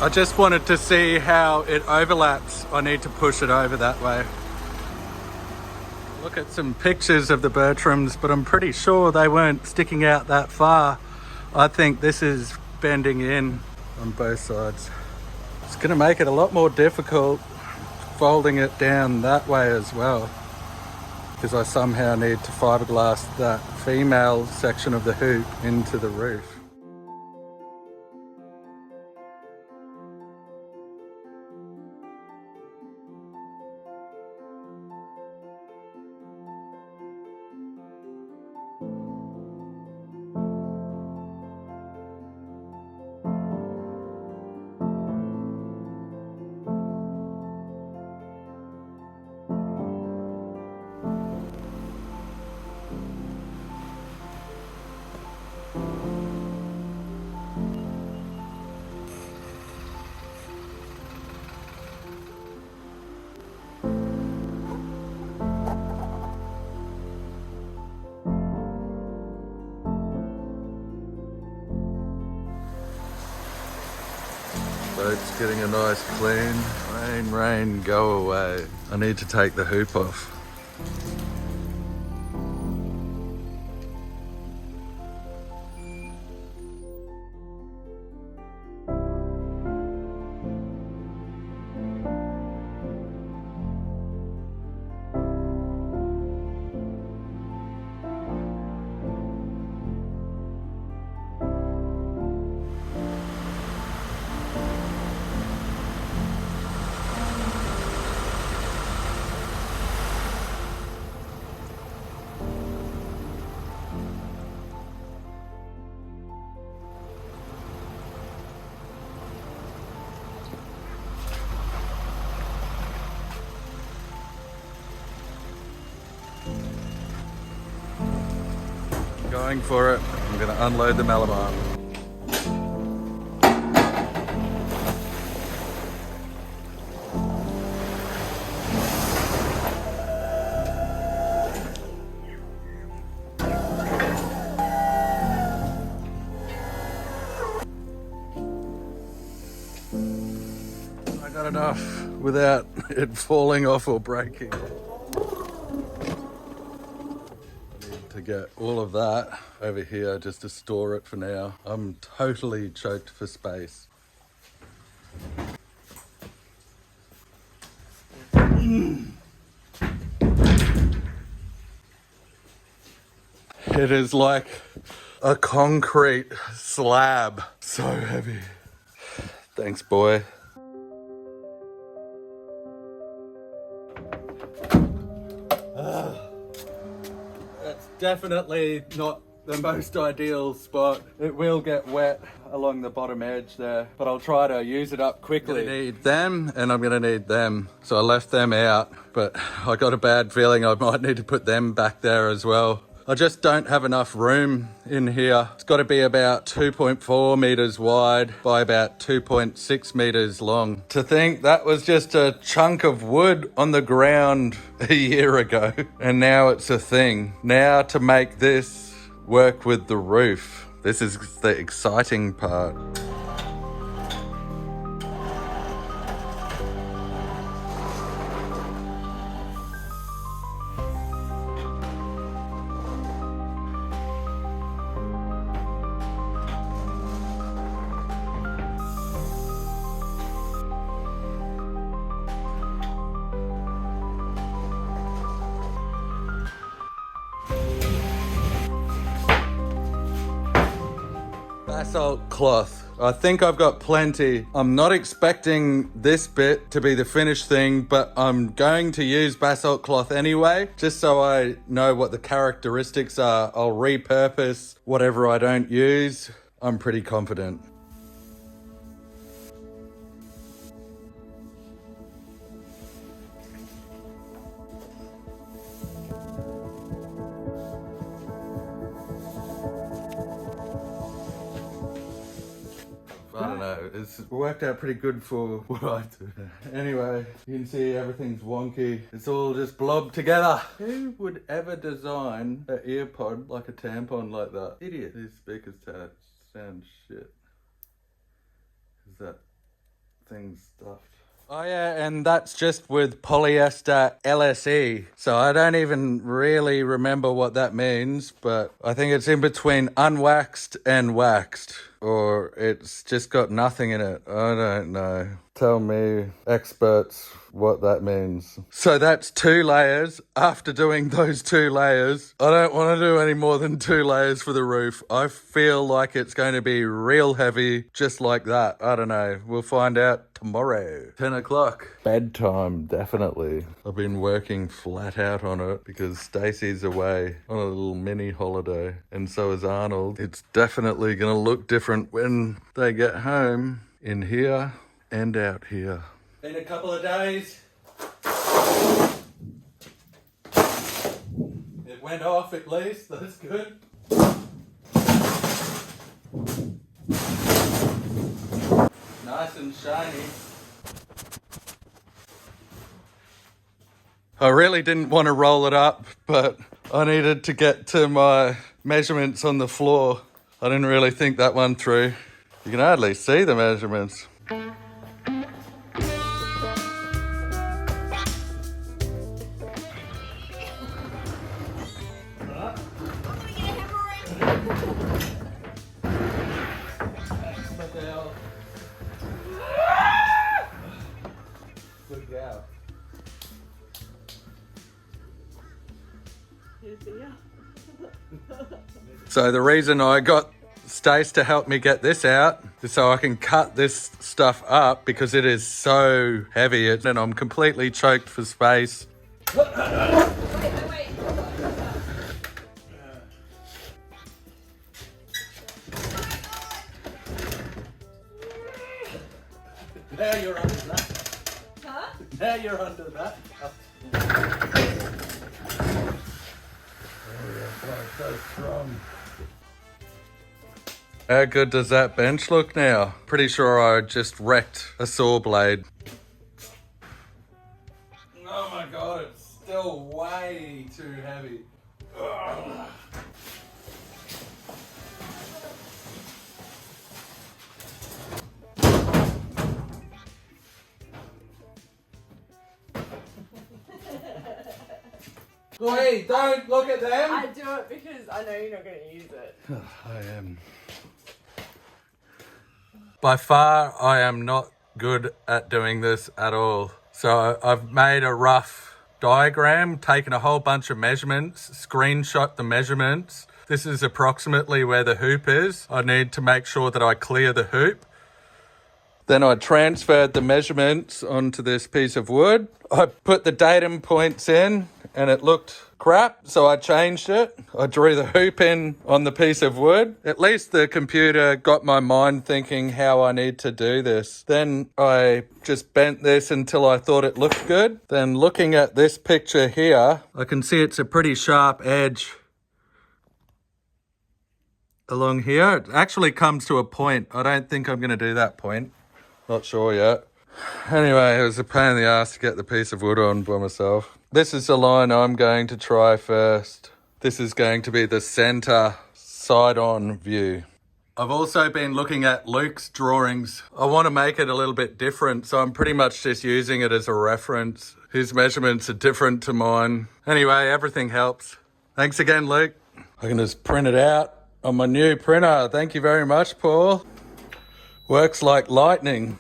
I just wanted to see how it overlaps. I need to push it over that way. Look at some pictures of the Bertrams, but I'm pretty sure they weren't sticking out that far. I think this is bending in on both sides. It's going to make it a lot more difficult folding it down that way as well, because I somehow need to fiberglass that female section of the hoop into the roof. Boat's getting a nice clean. Rain, rain, go away. I need to take the hoop off. Going for it. I'm going to unload the Malabar. I got enough without it falling off or breaking. To get all of that over here just to store it for now. I'm totally choked for space. It is like a concrete slab. So heavy. Thanks, boy. That's definitely not the most ideal spot. It will get wet along the bottom edge there, but I'll try to use it up quickly. I'm gonna need them and I'm gonna need them. So I left them out, but I got a bad feeling I might need to put them back there as well. I just don't have enough room in here. It's got to be about 2.4 meters wide by about 2.6 meters long. To think that was just a chunk of wood on the ground a year ago, and now it's a thing. Now to make this work with the roof. This is the exciting part. Basalt cloth. I think I've got plenty. I'm not expecting this bit to be the finished thing, but I'm going to use basalt cloth anyway, just so I know what the characteristics are. I'll repurpose whatever I don't use. I'm pretty confident. I don't know, it's worked out pretty good for what I do. Anyway, you can see everything's wonky. It's all just blobbed together. Who would ever design an ear pod like a tampon like that? Idiot. These speakers sound shit. Is that things stuffed. Oh yeah, and that's just with polyester LSE. So I don't even really remember what that means, but I think it's in between unwaxed and waxed. Or it's just got nothing in it. I don't know. Tell me, experts, what that means. So that's 2 layers. After doing those 2 layers, I don't want to do any more than 2 layers for the roof. I feel like it's going to be real heavy, just like that. I don't know. We'll find out tomorrow. 10 o'clock. Bedtime, definitely. I've been working flat out on it because Stacey's away on a little mini holiday, and so is Arnold. It's definitely going to look different when they get home, in here and out here. Been a couple of days. It went off at least, that's good. Nice and shiny. I really didn't want to roll it up, but I needed to get to my measurements on the floor. I didn't really think that one through. You can hardly see the measurements. Good gal. So the reason I got Stace to help me get this out is so I can cut this stuff up because it is so heavy and I'm completely choked for space. Wait. Now you're under that. Huh? Now you're under that. So strong. How good does that bench look now? Pretty sure I just wrecked a saw blade. Oh my god, it's still way too heavy. Ugh. Wait, don't look at them! I do it because I know you're not going to use it. I am. By far, I am not good at doing this at all. So I've made a rough diagram, taken a whole bunch of measurements, screenshot the measurements. This is approximately where the hoop is. I need to make sure that I clear the hoop. Then I transferred the measurements onto this piece of wood. I put the datum points in and it looked crap, so I changed it. I drew the hoop in on the piece of wood. At least the computer got my mind thinking how I need to do this. Then I just bent this until I thought it looked good. Then looking at this picture here, I can see it's a pretty sharp edge along here. It actually comes to a point. I don't think I'm going to do that point. Not sure yet. Anyway, it was a pain in the ass to get the piece of wood on by myself. This is the line I'm going to try first. This is going to be the center side-on view. I've also been looking at Luke's drawings. I want to make it a little bit different, so I'm pretty much just using it as a reference. His measurements are different to mine. Anyway, everything helps. Thanks again, Luke. I can just print it out on my new printer. Thank you very much, Paul. Works like lightning.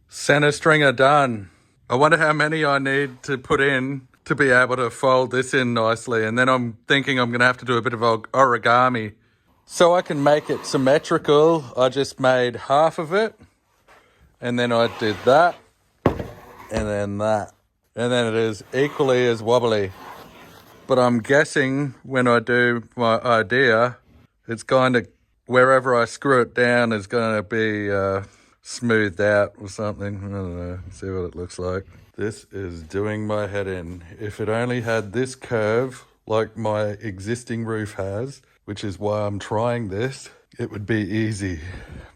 Center stringer done. I wonder how many I need to put in to be able to fold this in nicely. And then I'm thinking I'm going to have to do a bit of origami. So I can make it symmetrical, I just made half of it. And then I did that. And then that. And then it is equally as wobbly. But I'm guessing when I do my idea, it's kind of, wherever I screw it down is going to be smoothed out or something. I don't know. See what it looks like. This is doing my head in. If it only had this curve like my existing roof has, which is why I'm trying this, it would be easy.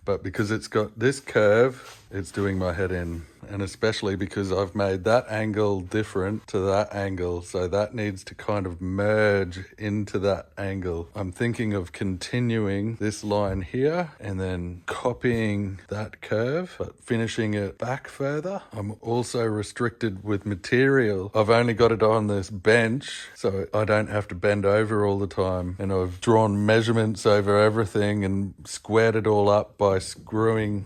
But because it's got this curve, it's doing my head in. and especially because I've made that angle different to that angle, so that needs to kind of merge into that angle. I'm thinking of continuing this line here and then copying that curve but finishing it back further. I'm also restricted with material. I've only got it on this bench so I don't have to bend over all the time, and I've drawn measurements over everything and squared it all up by screwing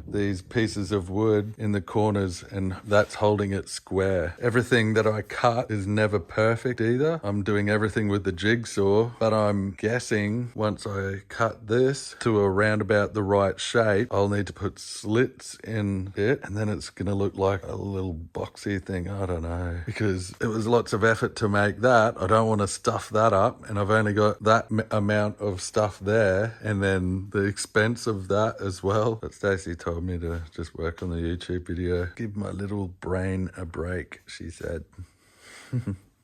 these pieces of wood in the corners, and that's holding it square. Everything that I cut is never perfect either. I'm doing everything with the jigsaw, but I'm guessing once I cut this to around about the right shape, I'll need to put slits in it, and then it's gonna look like a little boxy thing. I don't know, because it was lots of effort to make that. I don't want to stuff that up, and I've only got that amount of stuff there, and then the expense of that as well. But Stacey told me to just work on the YouTube video. Give my little brain a break, she said.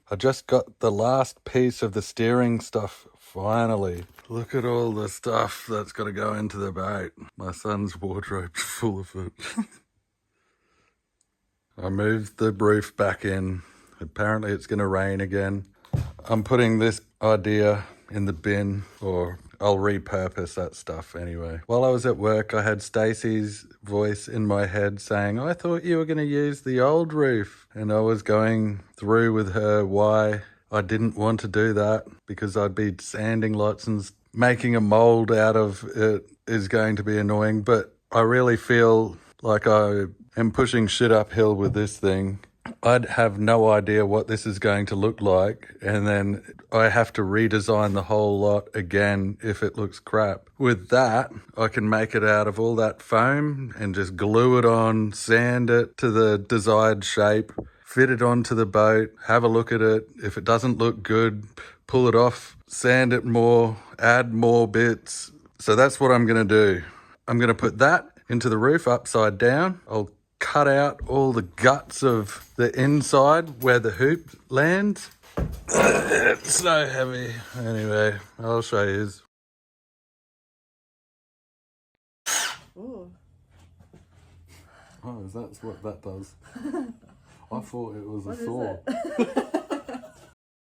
I just got the last piece of the steering stuff finally. Look at all the stuff that's got to go into the boat. My son's wardrobe's full of it. I moved the roof back in. Apparently it's going to rain again. I'm putting this idea in the bin, or I'll repurpose that stuff anyway. While I was at work, I had Stacey's voice in my head saying, I thought you were going to use the old roof. And I was going through with her why I didn't want to do that, because I'd be sanding lots and making a mold out of it is going to be annoying. But I really feel like I am pushing shit uphill with this thing. I'd have no idea what this is going to look like, and then I have to redesign the whole lot again if it looks crap. With that, I can make it out of all that foam and just glue it on, sand it to the desired shape, fit it onto the boat, have a look at it. If it doesn't look good, pull it off, sand it more, add more bits. So that's what I'm going to do. I'm going to put that into the roof upside down. I'll cut out all the guts of the inside where the hoop lands. It's so heavy. Anyway, I'll show you. Ooh. Oh, that's what that does. I thought it was What a is saw. it?